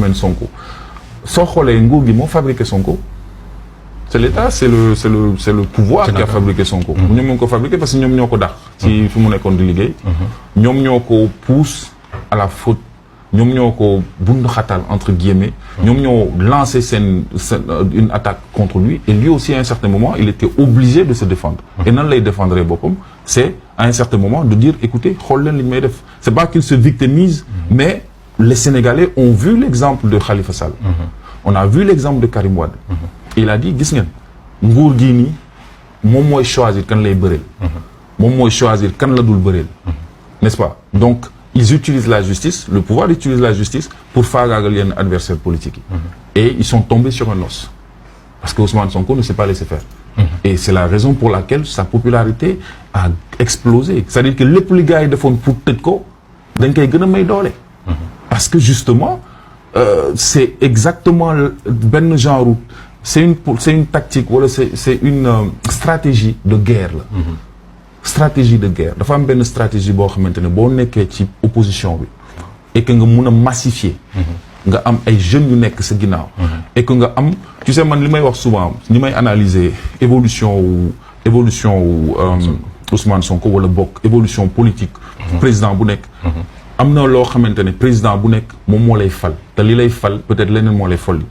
phénomène Sonko soo xoolee nguur gi moo fabriqué Sonko c'est l'État c'est le pouvoir qui a fabriqué Sonko ñoom ñoo ko fabriqué parce que ñoom ñoo ko dàq ci fi mu nekkoon di liggéey ñoom ñoo ko pousse à la faute ñoom ñoo ko bund xatal entre guillemets ñoom ñoo lancé une attaque contre lui et lui aussi à un certain moment il était obligé de se défendre et nan lay défendre boppam c'est à un certain moment de dire écoutez xool leen li may def c'est pas qu'il se victimise mais les Sénégalais ont vu l'exemple de Khalifa Sall on a vu l'exemple de Karim Wade il a dit gis ngeen nguur gii nii moom mooy choisir kan lay bëreel moom mooy choisir kan la dul bëreel n'est-ce pas donc ils utilisent la justice le pouvoir utilise la justice pour faagaagal yenn adversaires politiques yi et ils sont tombés sur un os parce que Ousmane Sonko ne s'est pas laissé faire et c'est la raison pour laquelle sa popularité a explosé c'est-à-dire que lépp li gars yi defoon pour tëj ko dañ koy gën a may doole parce que justement c'est exactement benn genre c'est une tactique wala c'est une stratégie de guerre la stratégie de guerre dafa am benn stratégie boo xamante ne boo nekkee ci opposition bi et que nga mun a massifier nga am ay jeunes yu nekk sa ginnaaw et que nga am tu sais man li may wax souvent ni may analyser évolution wu Ousmane Sonko wala bokk évolution politique président bu nekk am na loo xamante ne président bu nekk moom moo lay fal te li lay fal peut-être leneen moo lay folli